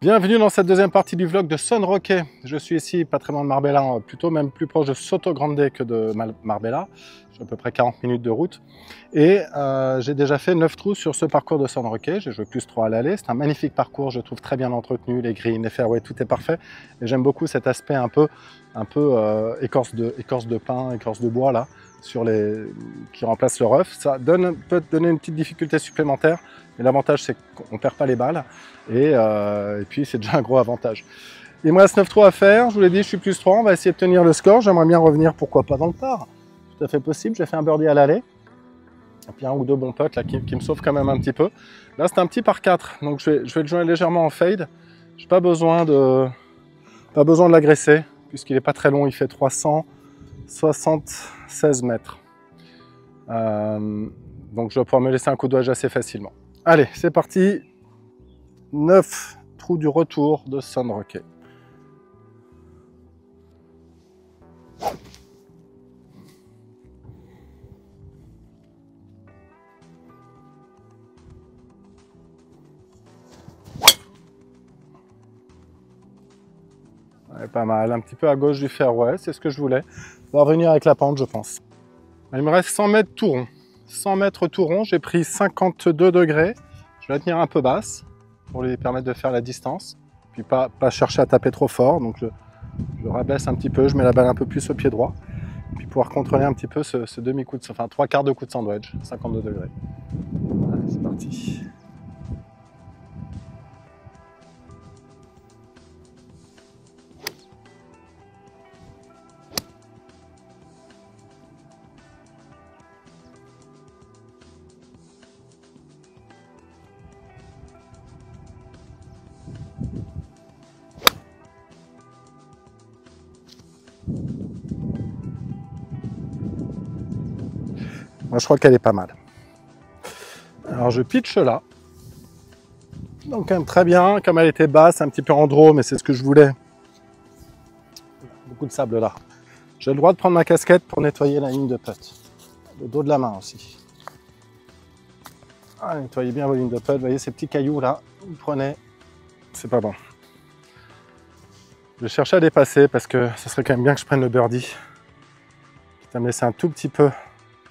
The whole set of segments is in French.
Bienvenue dans cette deuxième partie du vlog de Son Roque. Je suis ici, pas très loin de Marbella, plutôt même plus proche de Sotogrande que de Marbella. J'ai à peu près 40 minutes de route. Et j'ai déjà fait 9 trous sur ce parcours de Son Roque. J'ai joué plus 3 à l'aller. C'est un magnifique parcours, je trouve très bien entretenu. Les greens, les fairways, tout est parfait. Et j'aime beaucoup cet aspect un peu écorce de pin, écorce de bois là, qui remplace le rough. Ça peut donner une petite difficulté supplémentaire. Mais l'avantage, c'est qu'on ne perd pas les balles. Et puis, c'est déjà un gros avantage. Il me reste 9 trous à faire. Je vous l'ai dit, je suis plus 3. On va essayer de tenir le score. J'aimerais bien revenir, pourquoi pas, dans le par. Tout à fait possible. J'ai fait un birdie à l'aller. Et puis un ou deux bons putts là, qui me sauvent quand même un petit peu. Là, c'est un petit par 4. Donc, je vais le jouer légèrement en fade. Je n'ai pas besoin de l'agresser, puisqu'il n'est pas très long. Il fait 376 mètres. Donc, je vais pouvoir me laisser un coup de doigt assez facilement. Allez, c'est parti. 9 trous du retour de Son Roque. Ouais, pas mal, un petit peu à gauche du fairway, c'est ce que je voulais. On va revenir avec la pente, je pense. Il me reste 100 mètres tout rond. 100 mètres tout rond, j'ai pris 52 degrés. Je vais la tenir un peu basse pour lui permettre de faire la distance. Puis pas chercher à taper trop fort. Donc je rabaisse un petit peu, je mets la balle un peu plus au pied droit. Puis pouvoir contrôler un petit peu ce demi-coup, enfin 3/4 de coup de sandwich, 52 degrés. Allez, c'est parti. Moi, je crois qu'elle est pas mal. Alors, je pitch là. Donc, quand même très bien. Comme elle était basse, un petit peu en draw, mais c'est ce que je voulais. Beaucoup de sable là. J'ai le droit de prendre ma casquette pour nettoyer la ligne de putt. Le dos de la main aussi. Ah, nettoyez bien vos lignes de putt. Vous voyez ces petits cailloux là. Vous prenez. C'est pas bon. Je cherchais à dépasser parce que ça serait quand même bien que je prenne le birdie. Ça me laissait un tout petit peu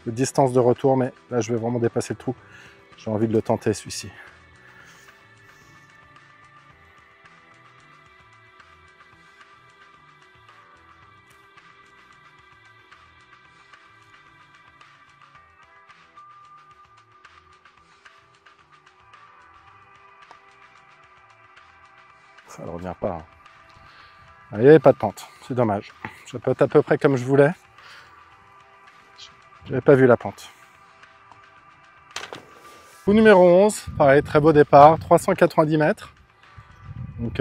de distance de retour, mais là, je vais vraiment dépasser le trou. J'ai envie de le tenter, celui-ci. Ça ne revient pas. Il n'y avait pas de pente, c'est dommage. Je peux être à peu près comme je voulais. Je n'avais pas vu la pente. Coup numéro 11, pareil, très beau départ, 390 mètres. Donc,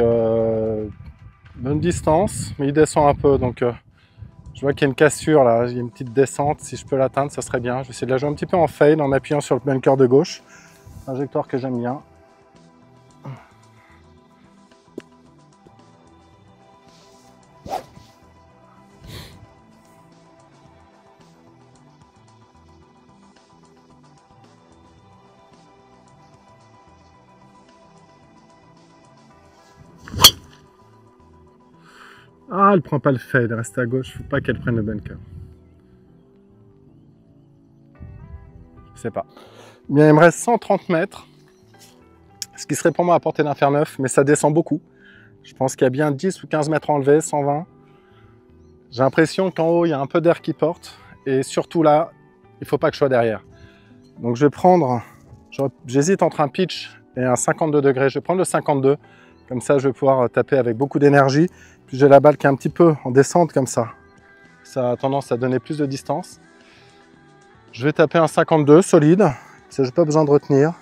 bonne distance, mais il descend un peu. Donc, je vois qu'il y a une cassure là, il y a une petite descente. Si je peux l'atteindre, ça serait bien. Je vais essayer de la jouer un petit peu en fade en m'appuyant sur le bunker de gauche. Trajectoire que j'aime bien. Ah, elle prend pas le fade, elle reste à gauche, faut pas qu'elle prenne le bunker. Je sais pas. Bien, il me reste 130 mètres, ce qui serait pour moi à portée d'un fer neuf, mais ça descend beaucoup. Je pense qu'il y a bien 10 ou 15 mètres enlevés, 120. J'ai l'impression qu'en haut, il y a un peu d'air qui porte, et surtout là, il faut pas que je sois derrière. Donc je vais prendre, j'hésite entre un pitch et un 52 degrés. Je vais prendre le 52, comme ça je vais pouvoir taper avec beaucoup d'énergie. Puis j'ai la balle qui est un petit peu en descente comme ça. Ça a tendance à donner plus de distance. Je vais taper un 52 solide, parce que je n'ai pas besoin de retenir.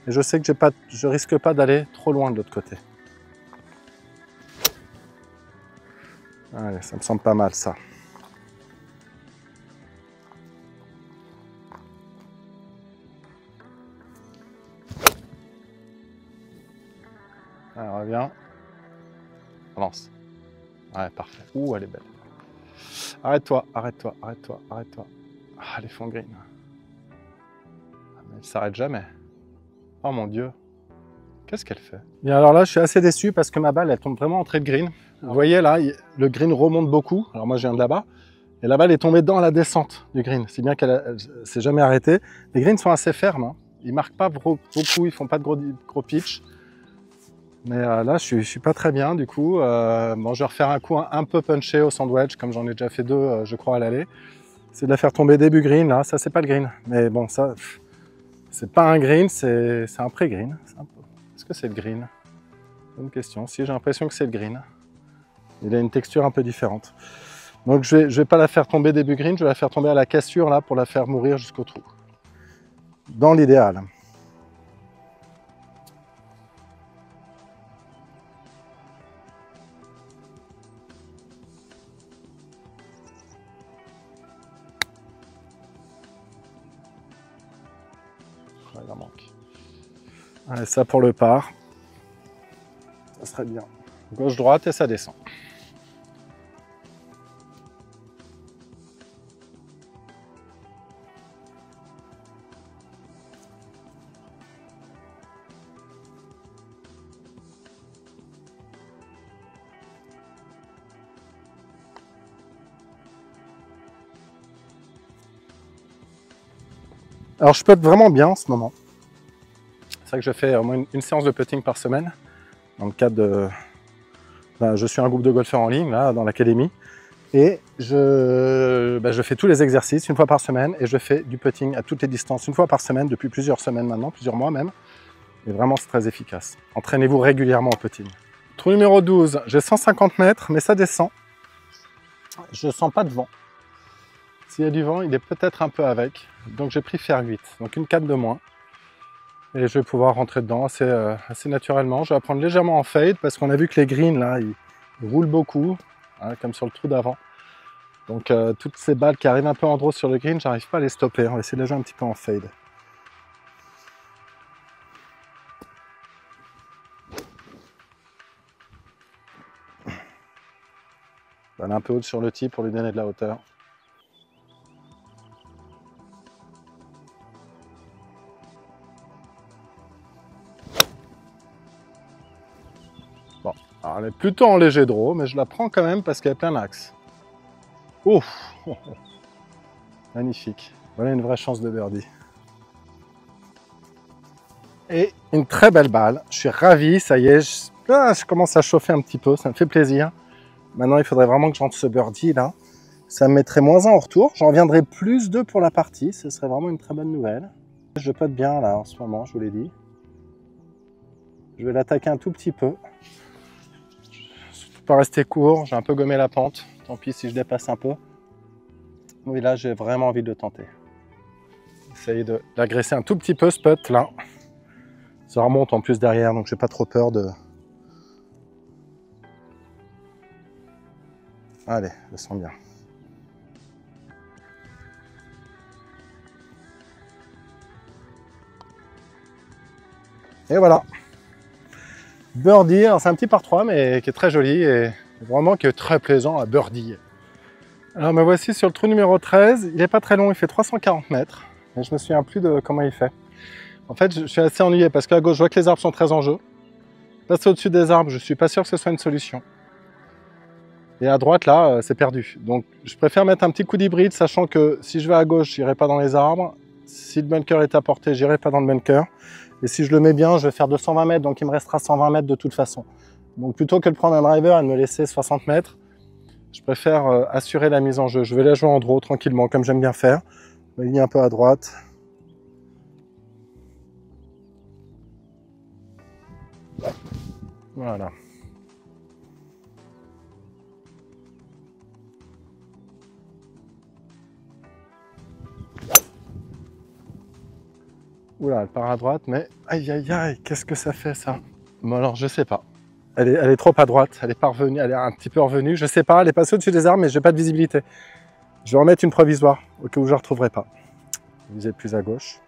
Et je sais que je risque pas d'aller trop loin de l'autre côté. Allez, ça me semble pas mal ça. Allez, reviens. Avance. Ouais, parfait. Ouh, elle est belle. Arrête-toi, arrête-toi, arrête-toi, arrête-toi. Ah, les fonds green. Ah, mais elle s'arrête jamais. Oh mon Dieu. Qu'est-ce qu'elle fait? Et alors là, je suis assez déçu parce que ma balle, elle tombe vraiment en trait de green. Vous voyez là, le green remonte beaucoup. Alors moi, je viens de là-bas. Et la balle est tombée dans la descente du green. Si bien qu'elle s'est jamais arrêtée. Les greens sont assez fermes. Hein. Ils marquent pas beaucoup, ils font pas de gros pitch. Mais là, je suis pas très bien du coup. Bon, je vais refaire un coup un peu punché au sandwich, comme j'en ai déjà fait deux, je crois, à l'aller. C'est de la faire tomber début green, là. Ça, c'est pas le green. Mais bon, ça, c'est pas un green, c'est un pré-green. Est-ce que c'est le green? Bonne question. Si, j'ai l'impression que c'est le green. Il a une texture un peu différente. Donc je vais pas la faire tomber début green, je vais la faire tomber à la cassure là pour la faire mourir jusqu'au trou. Dans l'idéal. Il en manque. Allez, ça pour le par. Ça serait bien. Gauche-droite et ça descend. Alors je putte vraiment bien en ce moment. C'est vrai que je fais au moins une séance de putting par semaine. Dans le cadre de... Ben, je suis un groupe de golfeurs en ligne, là, dans l'académie. Et je fais tous les exercices une fois par semaine. Et je fais du putting à toutes les distances une fois par semaine, depuis plusieurs semaines maintenant, plusieurs mois même. Et vraiment, c'est très efficace. Entraînez-vous régulièrement au putting. Trou numéro 12, j'ai 150 mètres, mais ça descend. Je ne sens pas de vent. S'il y a du vent, il est peut-être un peu avec. Donc j'ai pris fer 8, donc une canne de moins. Et je vais pouvoir rentrer dedans assez naturellement. Je vais prendre légèrement en fade parce qu'on a vu que les greens, là, ils roulent beaucoup, hein, comme sur le trou d'avant. Donc toutes ces balles qui arrivent un peu en draw sur le green, j'arrive pas à les stopper. On va essayer de les jouer un petit peu en fade. Balle un peu haute sur le tee pour lui donner de la hauteur. Bon, alors elle est plutôt en léger draw, mais je la prends quand même parce qu'elle est plein axe. Ouf, magnifique. Voilà une vraie chance de birdie. Et une très belle balle. Je suis ravi, ça y est. Je commence à chauffer un petit peu, ça me fait plaisir. Maintenant, il faudrait vraiment que je rentre ce birdie là. Ça me mettrait -1 en retour. J'en reviendrai +2 pour la partie. Ce serait vraiment une très bonne nouvelle. Je putte bien là en ce moment, je vous l'ai dit. Je vais l'attaquer un tout petit peu. Je ne peux pas rester court. J'ai un peu gommé la pente. Tant pis si je dépasse un peu. Oui, là, j'ai vraiment envie de le tenter. Essayer de l'agresser un tout petit peu ce putt là. Ça remonte en plus derrière, donc j'ai pas trop peur de... Allez, je sens bien. Et voilà. Birdie, alors c'est un petit par 3 mais qui est très joli et vraiment qui est très plaisant à birdie. Alors me voici sur le trou numéro 13, il n'est pas très long, il fait 340 mètres. Mais je me souviens plus de comment il fait. En fait, je suis assez ennuyé parce qu'à gauche, je vois que les arbres sont très en jeu. Passer au-dessus des arbres, je suis pas sûr que ce soit une solution. Et à droite, là, c'est perdu. Donc, je préfère mettre un petit coup d'hybride, sachant que si je vais à gauche, j'irai pas dans les arbres. Si le bunker est à portée, j'irai pas dans le bunker. Et si je le mets bien, je vais faire 220 mètres, donc il me restera 120 mètres de toute façon. Donc, plutôt que de prendre un driver et de me laisser 60 mètres, je préfère assurer la mise en jeu. Je vais la jouer en draw tranquillement, comme j'aime bien faire. Je vais un peu à droite. Voilà. Oula, elle part à droite, mais aïe aïe aïe, qu'est-ce que ça fait ça? Bon alors, je sais pas. Elle est trop à droite, elle est pas revenue, elle est un petit peu revenue, je sais pas, elle est passée au-dessus des arbres, mais j'ai pas de visibilité. Je vais en mettre une provisoire, au cas où je la retrouverai pas. Vous êtes plus à gauche.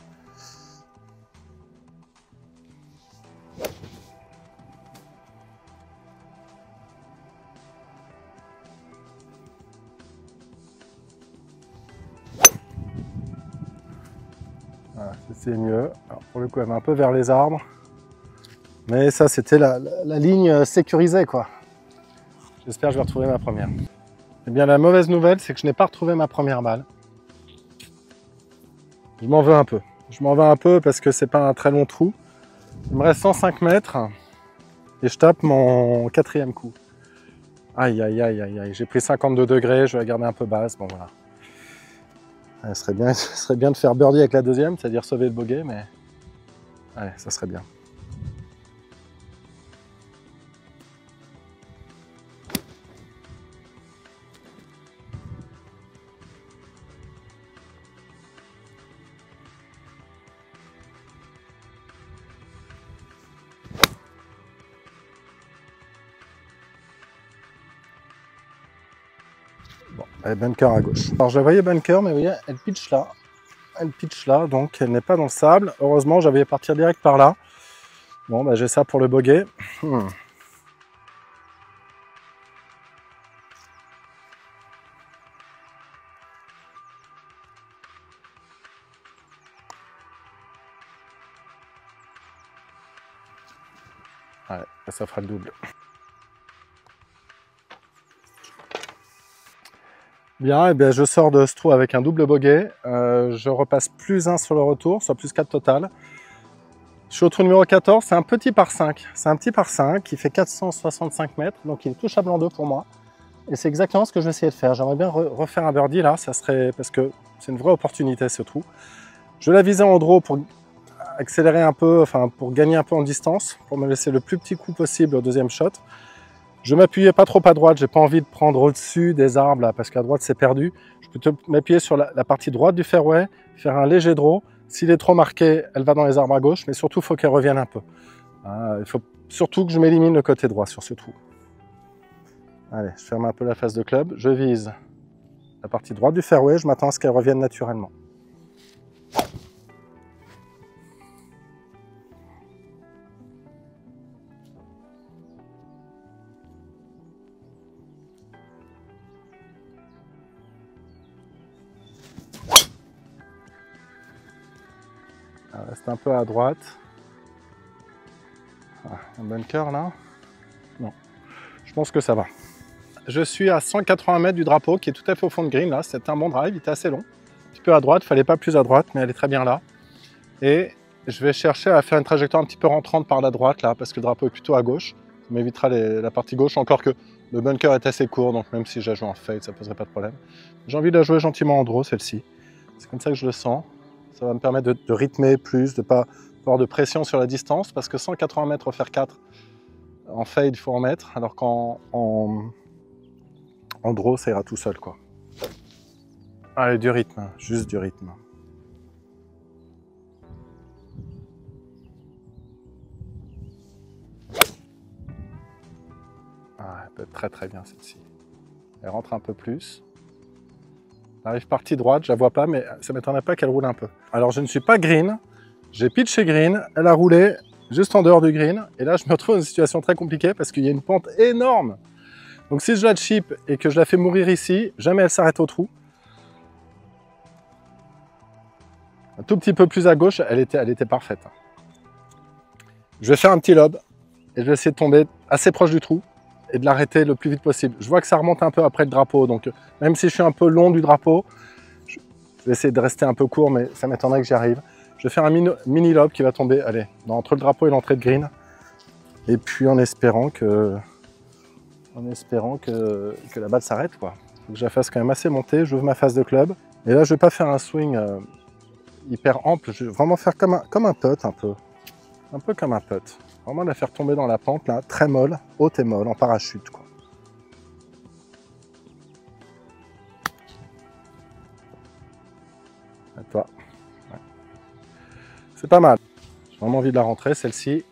Voilà, c'est mieux. Alors, pour le coup, elle va un peu vers les arbres. Mais ça, c'était la ligne sécurisée, quoi. J'espère que je vais retrouver ma première. Eh bien, la mauvaise nouvelle, c'est que je n'ai pas retrouvé ma première balle. Je m'en veux un peu. Je m'en veux un peu parce que c'est pas un très long trou. Il me reste 105 mètres et je tape mon 4e coup. Aïe, aïe, aïe, aïe, aïe. J'ai pris 52 degrés, je vais la garder un peu basse. Bon, voilà. Ce serait bien de faire birdie avec la deuxième, c'est-à-dire sauver le bogey, mais... Allez, ça serait bien. Bon, allez, bunker à gauche. Alors, je la voyais bunker, mais vous voyez, elle pitch là. Elle pitch là, donc elle n'est pas dans le sable. Heureusement, j'avais partir direct par là. Bon, bah, j'ai ça pour le bogey. Ouais, ça fera le double. Bien, et bien je sors de ce trou avec un double bogey. Je repasse plus 1 sur le retour, soit plus 4 total. Je suis au trou numéro 14, c'est un petit par 5. C'est un petit par 5 qui fait 465 mètres, donc il est touchable en 2 pour moi. Et c'est exactement ce que je vais essayer de faire. J'aimerais bien refaire un birdie là, ça serait parce que c'est une vraie opportunité ce trou. Je la visais en draw pour accélérer un peu, enfin pour gagner un peu en distance, pour me laisser le plus petit coup possible au deuxième shot. Je m'appuyais pas trop à droite, j'ai pas envie de prendre au-dessus des arbres là, parce qu'à droite c'est perdu. Je peux plutôt m'appuyer sur la partie droite du fairway, faire un léger draw. S'il est trop marqué, elle va dans les arbres à gauche, mais surtout il faut qu'elle revienne un peu. Il faut surtout que je m'élimine le côté droit sur ce trou. Allez, je ferme un peu la face de club, je vise la partie droite du fairway, je m'attends à ce qu'elle revienne naturellement. Elle reste un peu à droite. Un bunker là? Non, je pense que ça va. Je suis à 180 mètres du drapeau qui est tout à fait au fond de green là. C'est un bon drive, il était assez long. Un petit peu à droite, il ne fallait pas plus à droite, mais elle est très bien là. Et je vais chercher à faire une trajectoire un petit peu rentrante par la droite là, parce que le drapeau est plutôt à gauche. Ça m'évitera la partie gauche, encore que le bunker est assez court, donc même si je la joue en fade, ça ne poserait pas de problème. J'ai envie de la jouer gentiment en draw, celle-ci. C'est comme ça que je le sens. Ça va me permettre de rythmer plus, de ne pas avoir de pression sur la distance, parce que 180 mètres faire 4 en fade, il faut en mettre, alors qu'en draw, ça ira tout seul, quoi. Allez, du rythme, juste du rythme. Elle peut être très très bien celle-ci. Elle rentre un peu plus. Elle arrive partie droite, je la vois pas, mais ça ne m'étonnerait pas qu'elle roule un peu. Alors je ne suis pas green, j'ai pitché green, elle a roulé juste en dehors du green, et là je me retrouve dans une situation très compliquée parce qu'il y a une pente énorme. Donc si je la chip et que je la fais mourir ici, jamais elle s'arrête au trou. Un tout petit peu plus à gauche, elle était parfaite. Je vais faire un petit lob et je vais essayer de tomber assez proche du trou et de l'arrêter le plus vite possible. Je vois que ça remonte un peu après le drapeau, donc même si je suis un peu long du drapeau, je vais essayer de rester un peu court, mais ça m'étonnerait que j'y arrive. Je vais faire un mini lob qui va tomber, allez, entre le drapeau et l'entrée de green, et puis en espérant que la balle s'arrête, quoi. Faut que je la fasse quand même assez monter, j'ouvre ma face de club, et là je vais pas faire un swing hyper ample, je vais vraiment faire comme un putt un peu comme un putt. Vraiment la faire tomber dans la pente, là, très molle, haute et molle, en parachute, quoi. À toi. Ouais. C'est pas mal. J'ai vraiment envie de la rentrer, celle-ci.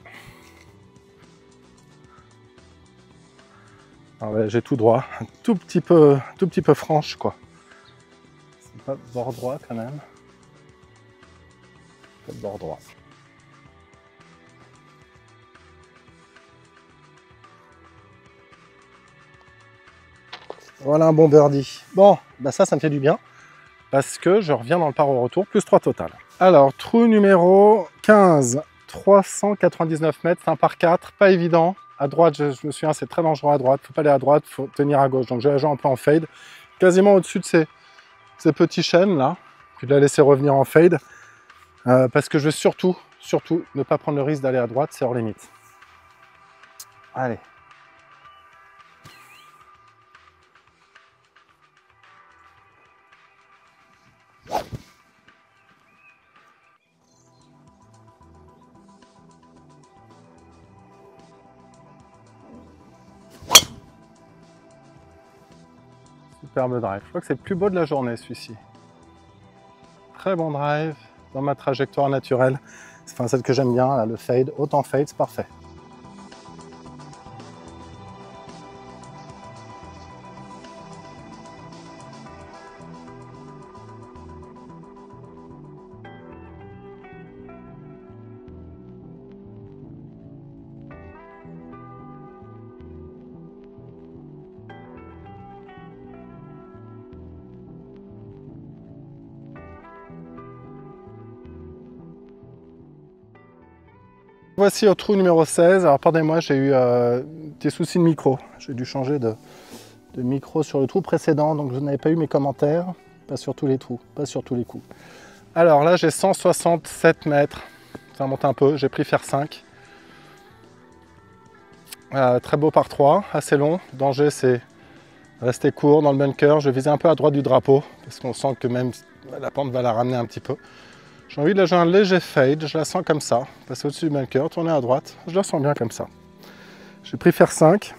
Ouais, j'ai tout droit, un tout petit peu franche, quoi. C'est pas bord droit, quand même. Pas de bord droit. Voilà un bon birdie. Bon, bah ça me fait du bien, parce que je reviens dans le par au retour, plus 3 total. Alors, trou numéro 15, 399 mètres, c'est un par 4, pas évident. À droite, je me souviens, c'est très dangereux à droite. Il ne faut pas aller à droite, il faut tenir à gauche. Donc je vais la jouer un peu en fade, quasiment au-dessus de ces petits chênes là. Puis de la laisser revenir en fade. Parce que je veux surtout ne pas prendre le risque d'aller à droite, c'est hors limite. Allez. Superbe drive. Je crois que c'est le plus beau de la journée, celui-ci. Très bon drive, dans ma trajectoire naturelle. Enfin, celle que j'aime bien, là, le fade. Autant fade, c'est parfait. Voici au trou numéro 16. Alors pardonnez-moi, j'ai eu des soucis de micro. J'ai dû changer de micro sur le trou précédent, donc je n'avais pas eu mes commentaires. Pas sur tous les trous, pas sur tous les coups. Alors là, j'ai 167 mètres. Ça monte un peu, j'ai pris fer 5. Très beau par 3, assez long. Danger, c'est rester court dans le bunker. Je visais un peu à droite du drapeau, parce qu'on sent que même la pente va la ramener un petit peu. J'ai envie de la jouer un léger fade, je la sens comme ça, passer au-dessus du bunker, tourner à droite, je la sens bien comme ça. J'ai pris fer 5.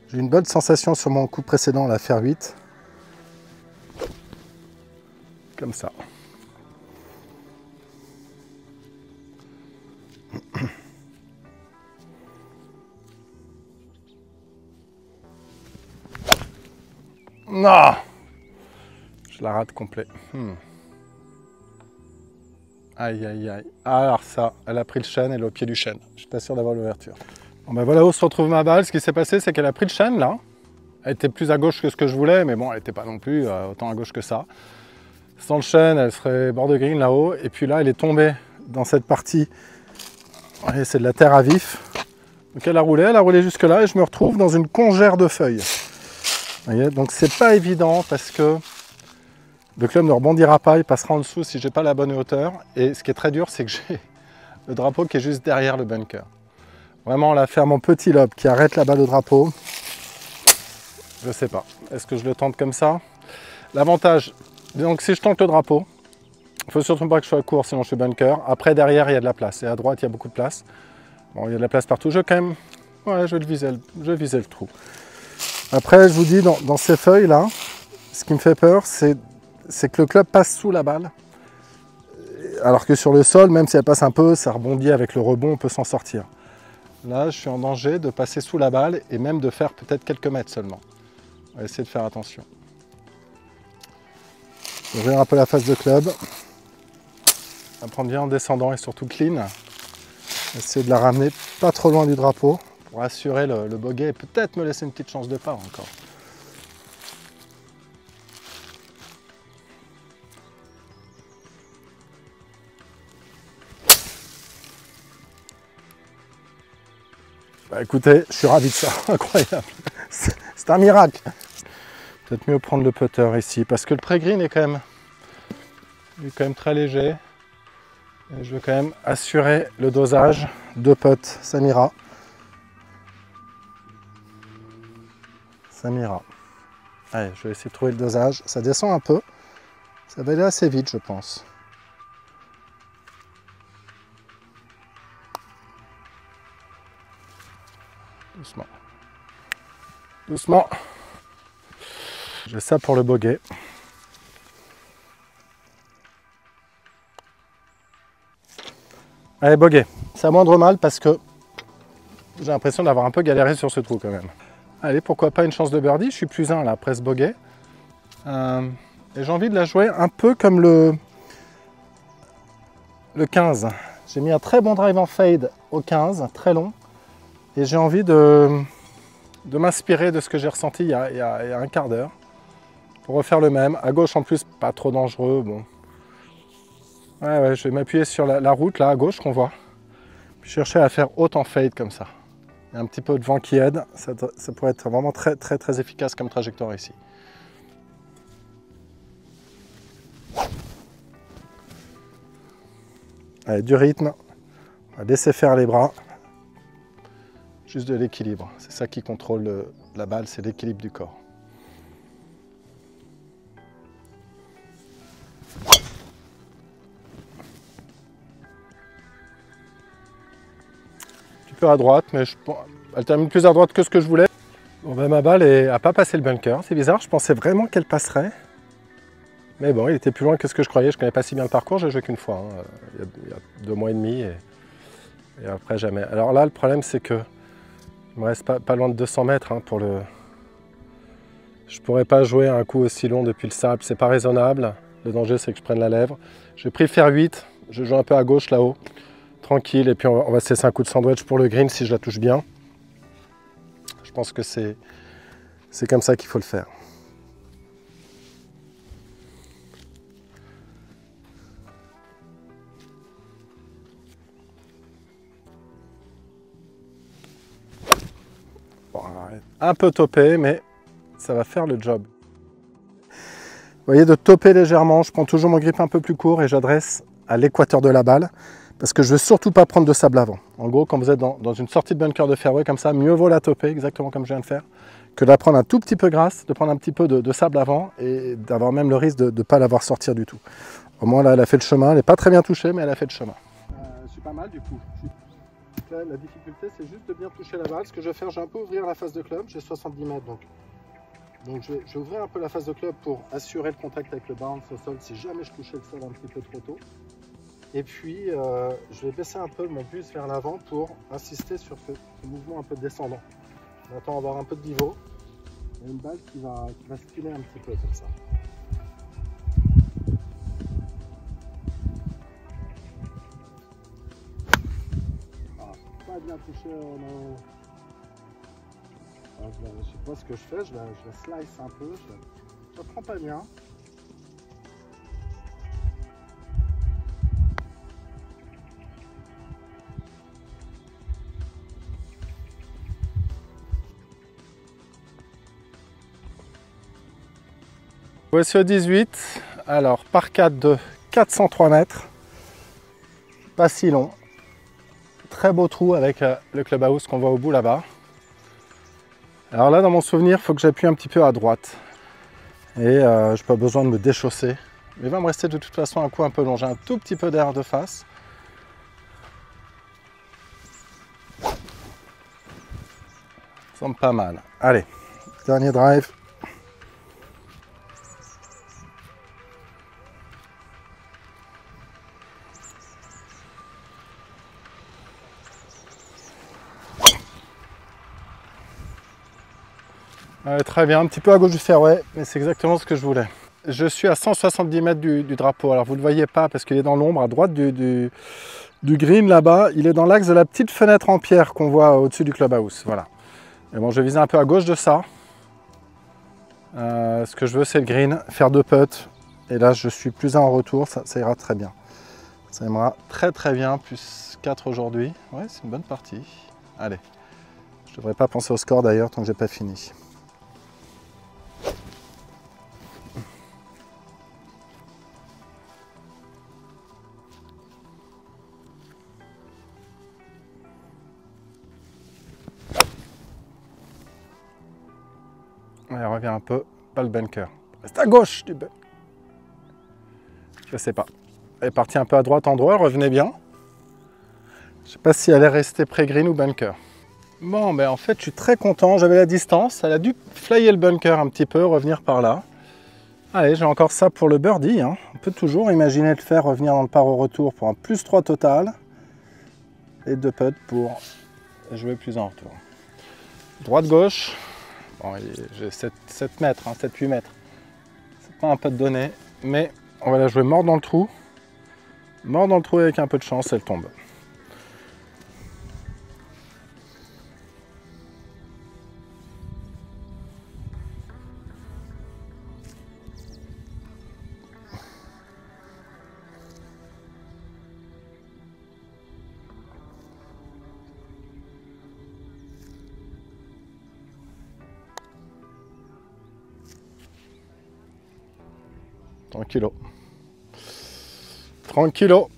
J'ai une bonne sensation sur mon coup précédent, la fer 8. Comme ça. Non! Je la rate complet. Aïe, aïe, aïe. Alors ça, elle a pris le chêne, elle est au pied du chêne. Je suis pas sûr d'avoir l'ouverture. Bon ben voilà où se retrouve ma balle. Ce qui s'est passé, c'est qu'elle a pris le chêne là. Elle était plus à gauche que ce que je voulais, mais bon, elle n'était pas non plus autant à gauche que ça. Sans le chêne, elle serait bord de green là-haut. Et puis là, elle est tombée dans cette partie. Ouais, c'est de la terre à vif. Donc elle a roulé jusque là et je me retrouve dans une congère de feuilles. Vous voyez, donc c'est pas évident parce que le club ne rebondira pas, il passera en dessous si j'ai pas la bonne hauteur. Et ce qui est très dur, c'est que j'ai le drapeau qui est juste derrière le bunker. Vraiment là, faire mon petit lob qui arrête la balle au drapeau. Je sais pas. Est-ce que je le tente comme ça? L'avantage, donc si je tente le drapeau, il ne faut surtout pas que je sois court, sinon je suis bunker. Après, derrière, il y a de la place. Et à droite, il y a beaucoup de place. Bon, il y a de la place partout. Je vais quand même... Ouais, je vais viser le trou. Après, je vous dis, dans ces feuilles-là, ce qui me fait peur, c'est que le club passe sous la balle. Alors que sur le sol, même si elle passe un peu, ça rebondit avec le rebond, on peut s'en sortir. Là, je suis en danger de passer sous la balle et même de faire peut-être quelques mètres seulement. On va essayer de faire attention. Ouvrir un peu la face de club. On va prendre bien en descendant et surtout clean. Essayer de la ramener pas trop loin du drapeau pour assurer le bogey et peut-être me laisser une petite chance de part encore. Bah écoutez, je suis ravi de ça, incroyable. C'est un miracle. Peut-être mieux prendre le putter ici parce que le pré-green est quand même très léger. Et je veux quand même assurer le dosage. 2 putts, ça m'ira. Ça m'ira. Allez, je vais essayer de trouver le dosage. Ça descend un peu. Ça va aller assez vite, je pense. Doucement. Doucement. J'ai ça pour le bogey. Allez, bogey. C'est à moindre mal parce que j'ai l'impression d'avoir un peu galéré sur ce trou quand même. Allez, pourquoi pas une chance de birdie. Je suis plus 1 là, après ce bogey. Et j'ai envie de la jouer un peu comme le 15. J'ai mis un très bon drive en fade au 15, très long. Et j'ai envie de m'inspirer de ce que j'ai ressenti il y a un quart d'heure. Pour refaire le même. À gauche en plus, pas trop dangereux. Bon. Ouais, je vais m'appuyer sur la route là à gauche qu'on voit. Puis chercher à faire haute en fade comme ça. Il y a un petit peu de vent qui aide. Ça pourrait être vraiment très efficace comme trajectoire ici. Allez, du rythme. On va laisser faire les bras. Juste de l'équilibre. C'est ça qui contrôle la balle, c'est l'équilibre du corps. À droite, mais elle termine plus à droite que ce que je voulais. Bon, ben, ma balle n'a pas passé le bunker, c'est bizarre, je pensais vraiment qu'elle passerait. Mais bon, il était plus loin que ce que je croyais, je ne connais pas si bien le parcours, j'ai joué qu'une fois, hein, il y a 2 mois et demi, et après jamais. Alors là, le problème c'est que il me reste pas loin de 200 mètres pour le... Je pourrais pas jouer un coup aussi long depuis le sable, c'est pas raisonnable. Le danger c'est que je prenne la lèvre. J'ai pris faire 8, je joue un peu à gauche là-haut. Tranquille, et puis on va se laisser un coup de sandwich pour le green si je la touche bien. Je pense que c'est comme ça qu'il faut le faire. Bon, un peu topé, mais ça va faire le job. Vous voyez, de toper légèrement, je prends toujours mon grip un peu plus court et j'adresse à l'équateur de la balle. Parce que je ne veux surtout pas prendre de sable avant. En gros, quand vous êtes dans une sortie de bunker de fairway comme ça, mieux vaut la toper, exactement comme je viens de faire, que de la prendre un tout petit peu grasse, de prendre un petit peu de sable avant et d'avoir même le risque de ne pas l'avoir sortir du tout. Au moins là, elle a fait le chemin, elle n'est pas très bien touchée, mais elle a fait le chemin. Je suis pas mal du coup. Là, la difficulté, c'est juste de bien toucher la balle. Ce que je vais faire, je vais un peu ouvrir la face de club, j'ai 70 mètres donc je vais ouvrir un peu la face de club pour assurer le contact avec le bounce au sol si jamais je touchais le sol un petit peu trop tôt. Et puis, je vais baisser un peu mon bus vers l'avant pour insister sur ce mouvement un peu descendant. On attend avoir un peu de niveau. Il y a une balle qui va spinner un petit peu comme ça. Ah, pas bien touché. Je ne sais pas ce que je fais. Je la slice un peu. Je la prends pas bien. Voici au 18, alors par 4 de 403 mètres, pas si long, très beau trou avec le clubhouse qu'on voit au bout là-bas. Alors là dans mon souvenir, il faut que j'appuie un petit peu à droite et je n'ai pas besoin de me déchausser. Mais il va me rester de toute façon un coup un peu long, j'ai un tout petit peu d'air de face. Ça semble pas mal. Allez, dernier drive. Très bien, un petit peu à gauche du fairway, mais c'est exactement ce que je voulais. Je suis à 170 mètres du drapeau, alors vous ne le voyez pas parce qu'il est dans l'ombre à droite du green là-bas. Il est dans l'axe de la petite fenêtre en pierre qu'on voit au-dessus du clubhouse. Voilà. Et bon, je vais viser un peu à gauche de ça. Ce que je veux, c'est le green, faire 2 putts. Et là, je suis plus 1 en retour, ça ira très bien. Ça ira très bien, plus 4 aujourd'hui. Ouais, c'est une bonne partie. Allez, je ne devrais pas penser au score d'ailleurs tant que j'ai pas fini. Allez, reviens un peu, pas le bunker. Reste à gauche du bunker. Je sais pas. Elle est partie un peu à droite endroit, elle revenait bien. Je sais pas si elle est restée pré-green ou bunker. Bon, ben en fait, je suis très content. J'avais la distance. Elle a dû flyer le bunker un petit peu, revenir par là. Allez, j'ai encore ça pour le birdie. Hein. On peut toujours imaginer le faire revenir dans le par au retour pour un plus 3 total. Et 2 putts pour jouer plus 1 en retour. Droite-gauche. Bon, j'ai 7 mètres, 7-8 mètres. C'est pas un putt donné, mais on va la jouer mort dans le trou. Mort dans le trou avec un peu de chance, elle tombe. Tranquillo. Tranquillo.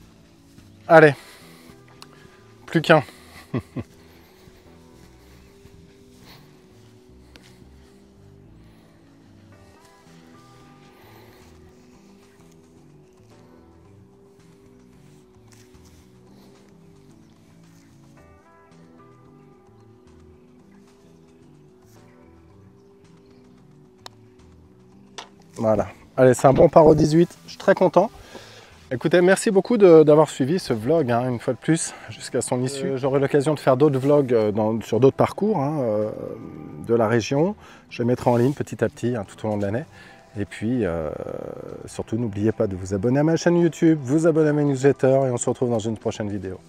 Allez. Plus qu'un. Voilà. Allez, c'est un bon paro 18. Je suis très content. Écoutez, merci beaucoup d'avoir suivi ce vlog, hein, une fois de plus, jusqu'à son issue. J'aurai l'occasion de faire d'autres vlogs sur d'autres parcours hein, de la région. Je les mettrai en ligne petit à petit hein, tout au long de l'année. Et puis, surtout, n'oubliez pas de vous abonner à ma chaîne YouTube, vous abonner à mes newsletters et on se retrouve dans une prochaine vidéo.